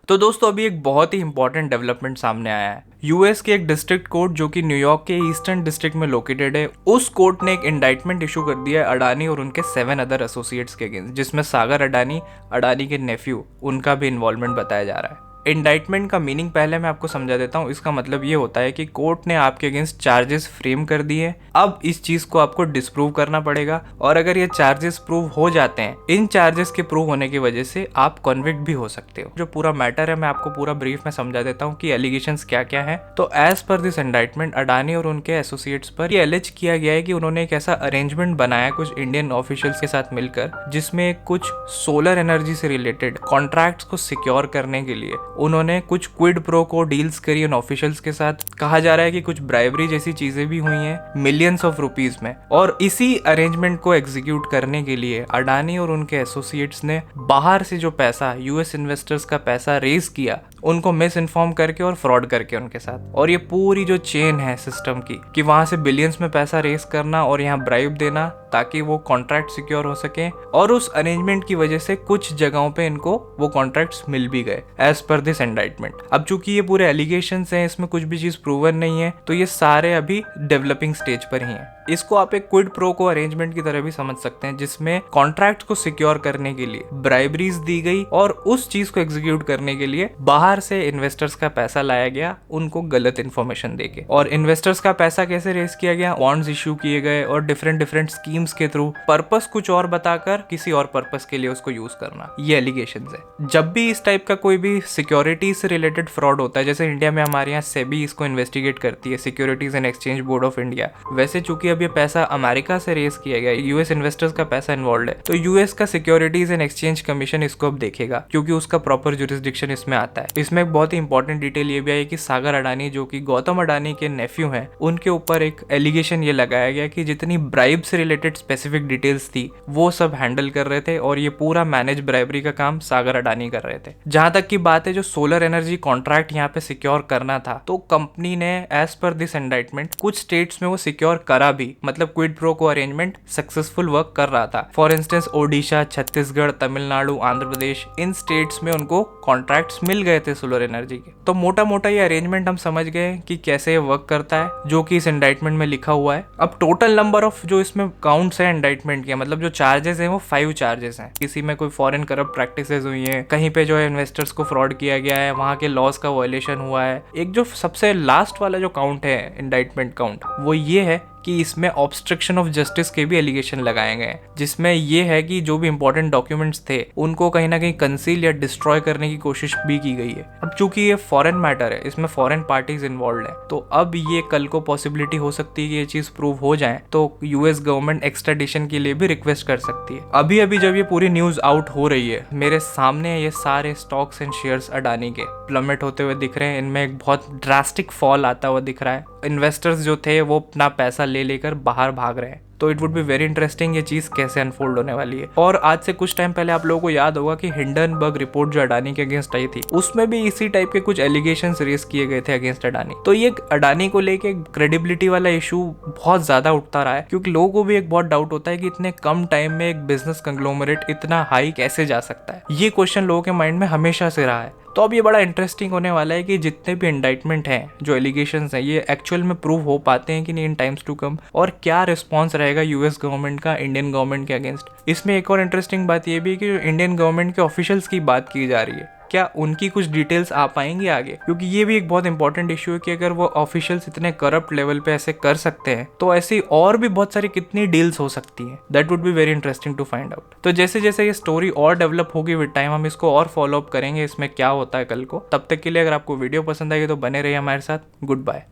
तो दोस्तों अभी एक बहुत ही इंपॉर्टेंट डेवलपमेंट सामने आया है। यूएस के एक डिस्ट्रिक्ट कोर्ट जो कि न्यूयॉर्क के ईस्टर्न डिस्ट्रिक्ट में लोकेटेड है, उस कोर्ट ने एक इंडाइटमेंट इशू कर दिया है अडानी और उनके 7 अदर एसोसिएट्स के अगेंस्ट, जिसमें सागर अडानी, अडानी के नेफ्यू, उनका भी इन्वॉल्वमेंट बताया जा रहा है। इंडाइटमेंट का मीनिंग पहले मैं आपको समझा देता हूँ। इसका मतलब ये होता है कि कोर्ट ने आपके अगेंस्ट चार्जेस फ्रेम कर दिए। अब इस चीज को आपको डिस्प्रूव करना पड़ेगा और अगर ये चार्जेस प्रूव हो जाते हैं, इन चार्जेस के प्रूव होने की वजह से आप कन्विक्ट भी हो सकते हो। जो पूरा मैटर है मैं आपको पूरा ब्रीफ में समझा देता हूँ कि एलिगेशंस क्या क्या है। तो as per this indictment Adani और उनके एसोसिएट्स पर ये एलिज किया गया है कि उन्होंने एक ऐसा अरेंजमेंट बनाया कुछ इंडियन ऑफिशियल्स के साथ मिलकर, जिसमें कुछ सोलर एनर्जी से रिलेटेड कॉन्ट्रैक्ट्स को सिक्योर करने के लिए उन्होंने कुछ क्विड प्रो को डील्स करी उन ऑफिशियल्स के साथ। कहा जा रहा है कि कुछ ब्राइबरी जैसी चीजें भी हुई हैं मिलियंस ऑफ रुपीस में। और इसी अरेंजमेंट को एग्जीक्यूट करने के लिए अडानी और उनके एसोसिएट्स ने बाहर से जो पैसा, यूएस इन्वेस्टर्स का पैसा रेज किया, उनको मिस इन्फॉर्म करके और फ्रॉड करके उनके साथ। और ये पूरी जो चेन है सिस्टम की, कि वहां से बिलियंस में पैसा रेज करना और यहाँ ब्राइब देना ताकि वो कॉन्ट्रैक्ट सिक्योर हो सके, और उस अरेंजमेंट की वजह से कुछ जगहों पे इनको वो कॉन्ट्रैक्ट्स मिल भी गए एज पर दिस इंडाइटमेंट। अब चूंकि ये पूरे एलिगेशंस हैं, इसमें कुछ भी चीज प्रूवन नहीं है, तो ये सारे अभी डेवलपिंग स्टेज पर ही हैं। इसको आप एक क्विड प्रो को अरेंजमेंट की तरह भी समझ सकते हैं, जिसमें कॉन्ट्रैक्ट को सिक्योर करने के लिए ब्राइबरीज दी गई और उस चीज को एग्जीक्यूट करने के लिए बाहर से इन्वेस्टर्स का पैसा लाया गया, उनको गलत इन्फॉर्मेशन देके। और इन्वेस्टर्स का पैसा कैसे रेज किया गया? बॉन्ड्स इश्यू किए गए और डिफरेंट स्कीम्स के थ्रू पर्पस कुछ और बताकर किसी और पर्पस के लिए उसको यूज करना। ये एलिगेशंस है। जब भी इस टाइप का कोई भी सिक्योरिटी से रिलेटेड फ्रॉड होता है, जैसे इंडिया में हमारे यहाँ सेबी इसको इन्वेस्टिगेट करती है, securities and exchange board of India, वैसे चूंकि अब ये पैसा अमेरिका से रेज किया गया, यूएस इन्वेस्टर्स का पैसा इन्वॉल्व है, तो यूएस का सिक्योरिटीज एंड एक्सचेंज कमीशन इसको अब देखेगा, क्योंकि उसका प्रॉपर जुरिस्डिक्शन इसमें आता है। इसमें एक बहुत ही इंपॉर्टेंट डिटेल ये भी है कि सागर अडानी, जो कि गौतम अडानी के नेफ्यू हैं, उनके ऊपर एक एलिगेशन ये लगाया गया कि जितनी ब्राइब से रिलेटेड स्पेसिफिक डिटेल्स थी वो सब हैंडल कर रहे थे और ये पूरा मैनेज ब्राइबरी का काम सागर अडानी कर रहे थे। जहां तक की बात है जो सोलर एनर्जी कॉन्ट्रैक्ट यहाँ पे सिक्योर करना था, तो कंपनी ने एज पर दिस इंडाइटमेंट कुछ स्टेट्स में वो सिक्योर करा भी, मतलब क्विड प्रो को अरेंजमेंट सक्सेसफुल वर्क कर रहा था। For instance Odisha, Chhattisgarh, Tamil Nadu, Andhra Pradesh, in states में उनको कॉन्ट्रैक्ट्स मिल गए थे सोलर एनर्जी के। तो मोटा मोटा ये अरेंजमेंट हम समझ गए कि कैसे ये वर्क करता है, जो कि इस इंडाइटमेंट में लिखा हुआ है। अब टोटल नंबर ऑफ जो इसमें काउंट्स है इंडाइटमेंट के, मतलब जो चार्जेस हैं वो 5 चार्जेस हैं। किसी में कोई फॉरेन करप्ट प्रैक्टिसेस हुई है, कहीं पे जो है इन्वेस्टर्स को फ्रॉड किया गया है, वहां के लॉस का वायलेशन हुआ है। एक जो सबसे लास्ट वाला जो काउंट है इंडाइटमेंट काउंट, वो ये है कि इसमें ऑब्स्ट्रक्शन ऑफ जस्टिस के भी एलिगेशन लगाए गए हैं, जिसमें ये है कि जो भी इंपॉर्टेंट डॉक्यूमेंट्स थे उनको कहीं ना कहीं कंसील या डिस्ट्रॉय करने की कोशिश भी की गई है। अब चूंकि ये फॉरेन मैटर है, इसमें फॉरेन पार्टीज इन्वॉल्व है, तो अब ये कल को पॉसिबिलिटी हो सकती है कि ये चीज प्रूव हो जाए तो यूएस गवर्नमेंट एक्सट्राडिशन के लिए भी रिक्वेस्ट कर सकती है। अभी अभी जब ये पूरी न्यूज आउट हो रही है, मेरे सामने ये सारे स्टॉक्स एंड शेयर्स अडानी के प्लमेट होते हुए दिख रहे हैं। इनमें एक बहुत ड्रास्टिक फॉल आता हुआ दिख रहा है। इन्वेस्टर्स जो थे वो अपना पैसा ले लेकर बाहर भाग रहे हैं। तो it would be very interesting ये चीज कैसे अनफोल्ड होने वाली है। और आज से कुछ टाइम पहले आप लोगों को याद होगा कि हिंडनबर्ग रिपोर्ट जो अडानी के अगेंस्ट आई थी, उसमें भी इसी टाइप के कुछ एलिगेशंस रेज किए गए थे अगेंस्ट अडानी। तो ये अडानी को लेके क्रेडिबिलिटी वाला इशू बहुत ज्यादा उठता रहा है, क्योंकि लोगों को भी एक बहुत डाउट होता है कि इतने कम टाइम में एक बिजनेस कंग्लोमरेट इतना हाई कैसे जा सकता है। ये क्वेश्चन लोगों के माइंड में हमेशा से रहा है। तो अब ये बड़ा इंटरेस्टिंग होने वाला है कि जितने भी इंडाइटमेंट हैं, जो एलिगेशंस हैं, ये एक्चुअल में प्रूव हो पाते हैं कि नहीं इन टाइम्स टू कम, और क्या रिस्पॉन्स रहेगा यूएस गवर्नमेंट का इंडियन गवर्नमेंट के अगेंस्ट। इसमें एक और इंटरेस्टिंग बात ये भी है कि जो इंडियन गवर्नमेंट के ऑफिशियल्स की बात की जा रही है, क्या उनकी कुछ डिटेल्स आ पाएंगी आगे, क्योंकि ये भी एक बहुत इंपॉर्टेंट इशू है कि अगर वो ऑफिशियल्स इतने करप्ट लेवल पे ऐसे कर सकते हैं, तो ऐसी और भी बहुत सारी कितनी डील्स हो सकती हैं। That would be very interesting to find out. तो जैसे जैसे ये स्टोरी और डेवलप होगी विद टाइम, हम इसको और फॉलो अप करेंगे इसमें क्या होता है कल को। तब तक के लिए अगर आपको वीडियो पसंद आई तो बने रहिए हमारे साथ। Good bye.